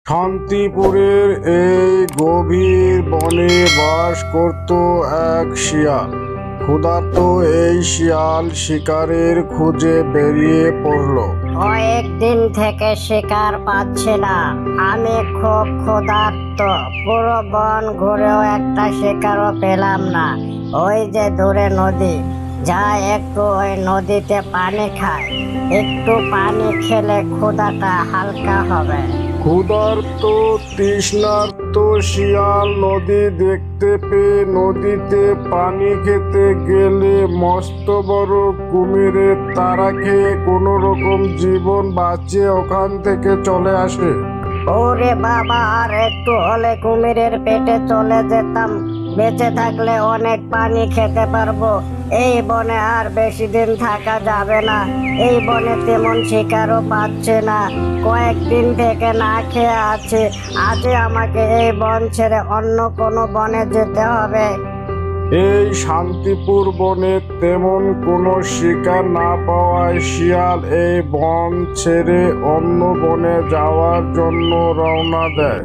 শান্তিপুরের এই গভীর বনে বাস করত এক শিয়াল। ক্ষুধার্ত এই শিয়াল শিকারের খোঁজে বেরিয়ে পড়ল। কয়েকদিন থেকে শিকার পাচ্ছি না, আমি খুব ক্ষুধার্ত। পুরো বন ঘুরেও একটা শিকারও পেলাম না। ওই যে দূরে নদী, যাই একটু ওই নদীতে পানি খায়। একটু পানি খেলে ক্ষুধাটা হালকা হবে। ক্ষুধার্ত তৃষ্ণার্ত শিয়াল নদী দেখতে পেয়ে নদীতে পানি খেতে গেলে মস্ত বড় কুমিরের তাড়া খেয়ে কোনো রকম জীবন বাঁচিয়ে ওখান থেকে চলে আসে। ওরে বাবা, আর একটু হলে কুমিরের পেটে চলে যেতাম। বেঁচে থাকলে অনেক পানি খেতে পারবো। এই বনে আর বেশি দিন থাকা যাবে না। এই বনে তেমন শিকারও পাচ্ছে না। কয়েকদিন থেকে না খেয়ে আছি। আজই আমাকে এই বন ছেড়ে অন্য কোনো বনে যেতে হবে। এই শান্তিপুর বনে তেমন কোনো শিকার না পাওয়ায় শিয়াল এই বন ছেড়ে অন্য বনে যাওয়ার জন্য রওনা দেয়।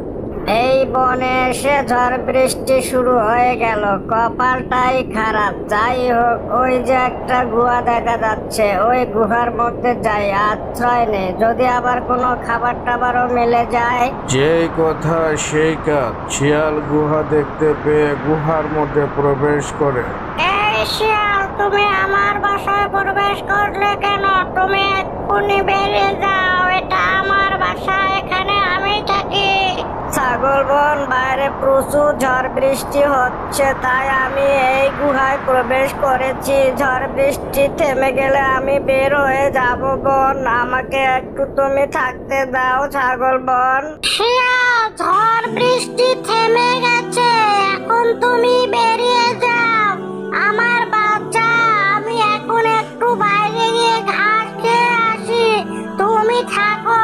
এই বনে এসে ঝড় বৃষ্টি শুরু হয়ে গেল। কপালটাই খারাপ। যাই হোক, ওই যে একটা গুহা দেখা যাচ্ছে, ওই গুহার মধ্যে যাই, আশ্রয় নেই। যদি আবার কোনো খাবার টাবারও মিলে যায়। যেই কথা সেই কাজ। শিয়াল গুহা দেখতে পেয়ে গুহার মধ্যে প্রবেশ করে। এই শিয়াল, তুমি আমার বাসায় প্রবেশ করলে কেন? তুমি এক্ষুনি বেরিয়ে যাও। এটা আমার বাসা, এখানে আমি থাকি। ছাগল বোন, বাইরে প্রচুর ঝড় বৃষ্টি হচ্ছে, তাই আমি এই গুহায় প্রবেশ করেছি। ঝড় বৃষ্টি থেমে গেলে আমি বের হয়ে যাব বোন। আমাকে একটু তুমি থাকতে দাও ছাগল বোন। শিয়াল, ঝড় বৃষ্টি থেমে গেছে, এখন তুমি বেরিয়ে যাও। আমার বাচ্চা, আমি এখন একটু বাইরে গিয়ে ঘাস খেয়ে আসি, তুমি থাকো।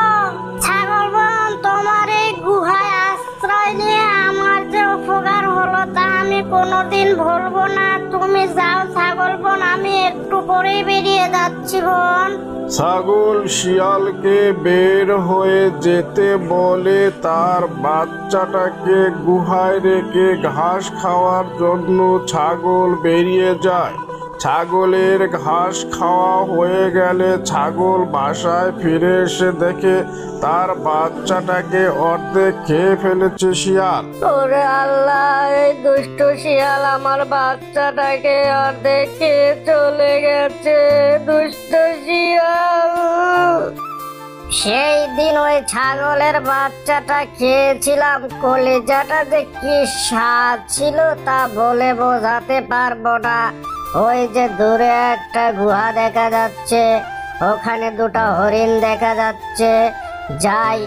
ছাগল বোন, তোমার এই গুহায় আশ্রয় নিয়ে আমার যে উপকার হলো তা আমি কোনোদিন ভুলবো না। তুমি যাও ছাগল বোন, আমি একটু পরেই বেরিয়ে যাচ্ছি বোন। ছাগল শিয়ালকে বের হয়ে যেতে বলে তার বাচ্চাটাকে গুহায় রেখে ঘাস খাওয়ার জন্য ছাগল বেরিয়ে যায়। ছাগলের ঘাস খাওয়া হয়ে গেলে ছাগল বাসায় ফিরে এসে দেখে তার বাচ্চাটাকে অর্ধেক খেয়ে ফেলেছে শিয়াল। ওরে আল্লাহ, এই দুষ্ট শিয়াল আমার বাচ্চাটাকে অর্ধেক খেয়ে চলে গেছে। দুষ্ট শিয়াল। সেই দিন ওই ছাগলের বাচ্চাটা খেয়েছিলাম, কলিজাটা যে কি স্বাদ ছিল তা বলে বোঝাতে পারবো না। ওই যে দূরে একটা গুহা দেখা যাচ্ছে, ওখানে দুটো হরিণ দেখা যাচ্ছে। যাই,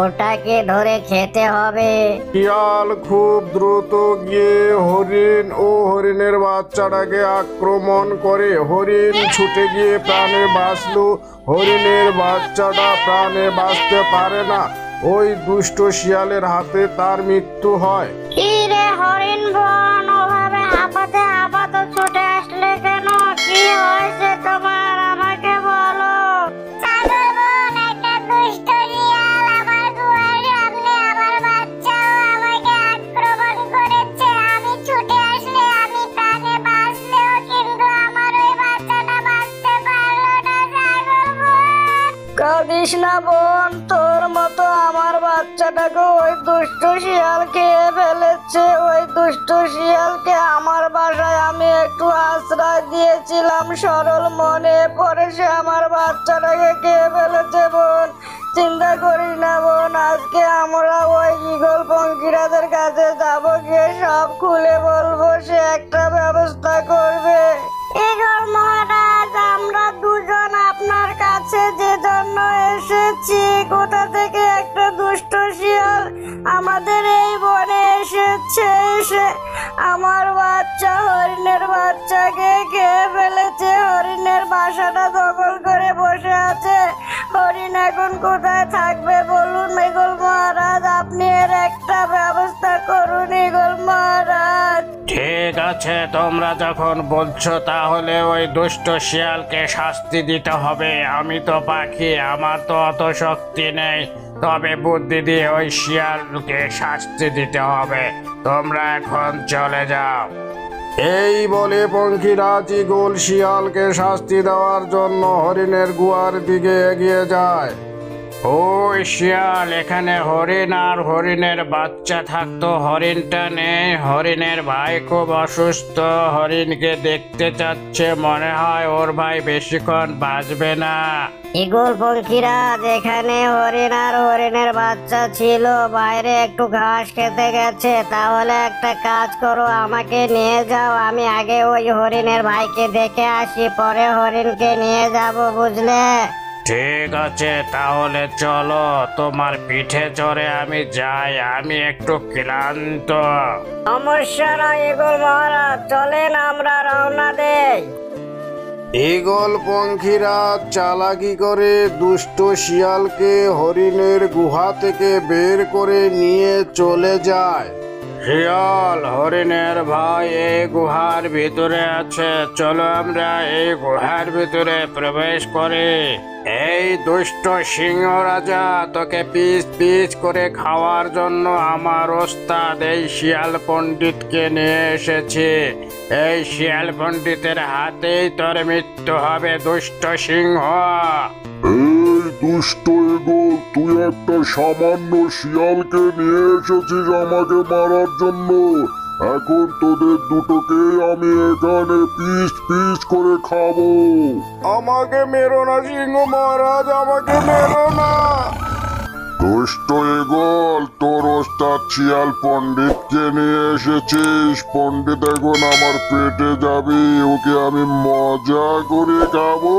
ওটাকে ধরে খেতে হবে। শিয়াল খুব দ্রুত গিয়ে হরিণ ও হরিণের বাচ্চাটাকে আক্রমণ করে। হরিণ ছুটে গিয়ে প্রাণে বাঁচলো। হরিণের বাচ্চাটা প্রাণে বাঁচতে পারে না। ওই দুষ্ট শিয়ালের হাতে তার মৃত্যু হয়। কি রে হরিণ বোন, ওভাবে হাঁপাতে হাঁপাতে ছুটে আসলে কেন? কি হয়েছে তোমার, আমাকে বলো। কাঁদিস না বোন, তোর মতো আমার বাচ্চাটাকে ওই দুষ্ট শিয়াল খেয়ে ফেলেছে। ওই দুষ্ট শিয়ালকে আমার বাসায় আমি একটু আশ্রয় দিয়েছিলাম সরল মনে, পরে সে আমার বাচ্চাটাকে খেয়ে ফেলেছে বোন। চিন্তা করিস না বোন, আজকে আমরা ওই ঈগল পঙ্কিরাজের কাছে যাব, গিয়ে সব খুলে বলবো, সে একটা ব্যবস্থা করবে। ঈগল মহারাজ, আমরা দুজন আপনার কাছে যে জন্য এসেছি, কোথা থেকে একটা দুষ্ট শিয়াল আমাদের এই বনে এসেছে। এসে আমার বাচ্চা হরিণের বাচ্চাকে খেয়ে ফেলেছে। হরিণের বাসাটা দখল করে বসে আছে। হরিণ এখন কোথায় থাকবে বলুন ঈগল মহারাজ, আপনি এর একটা ব্যবস্থা করুন ঈগল মহারাজ। ঠিক আছে, তোমরা যখন বলছো তাহলে ওই দুষ্ট শিয়ালকে শাস্তি দিতে হবে। আমি তো পাখি, আমার তো অত শক্তি নেই। তবে বুদ্ধি দিয়ে ওই শিয়ালকে শাস্তি দিতে হবে। তোমরা এখন চলে যাও। এই বলে পঙ্খিরাজ ঈগল শিয়ালকে শাস্তি দেওয়ার জন্য হরিণের গুহার দিকে এগিয়ে যায়। ওই শিয়াল, এখানে হরিণ আর হরিণের বাচ্চা থাকতো, হরিণটা নেই। হরিণের ভাই খুব অসুস্থ, হরিণকে দেখতে চাচ্ছে, মনে হয় ওর ভাই বেশিক্ষণ বাঁচবে না। ঈগল পঙ্খিরাজ, এখানে হরিণ আর হরিণের বাচ্চা ছিল, বাইরে একটু ঘাস খেতে গেছে। তাহলে একটা কাজ করো, আমাকে নিয়ে যাও, আমি আগে ওই হরিণের ভাইকে দেখে আসি, পরে হরিণকে নিয়ে যাব, বুঝলে? ঠিক আছে, তাহলে চলো, তোমার পিঠে চড়ে আমি যাই, আমি একটু ক্লান্ত। সমস্যা নয় ঈগল মহারাজ, চলেন আমরা রওনা দেই। ঈগল পঙ্খিরাজ চালাকি করে দুষ্ট শিয়ালকে হরিণের গুহা থেকে বের করে নিয়ে চলে যায়। শিয়াল, হরিণের ভাই এই গুহার ভিতরে আছে, চলো আমরা এই গুহার ভিতরে প্রবেশ করি। এই দুষ্ট সিংহ রাজা, তোকে পিস পিস করে খাওয়ার জন্য আমার ওস্তাদ এই শিয়াল পণ্ডিতকে নিয়ে এসেছি। এই শিয়াল পণ্ডিতের হাতেই তোর মৃত্যু হবে, দুষ্ট সিংহ। এই দুষ্ট ঈগল, তুই একটা সামান্য শিয়ালকে নিয়ে এসেছিস আমাকে মারার জন্য। এখন তোদের দুটোকেই আমি এখানে পিস পিস করে খাবো। আমাকে মেরো না সিংহ মহারাজ, আমাকে মেরো না। দুষ্ট ঈগল, তোর ওস্তাদ শিয়াল পণ্ডিতকে নিয়ে এসেছিস। পণ্ডিত এখন আমার পেটে যাবি, ওকে আমি মজা করে খাবো।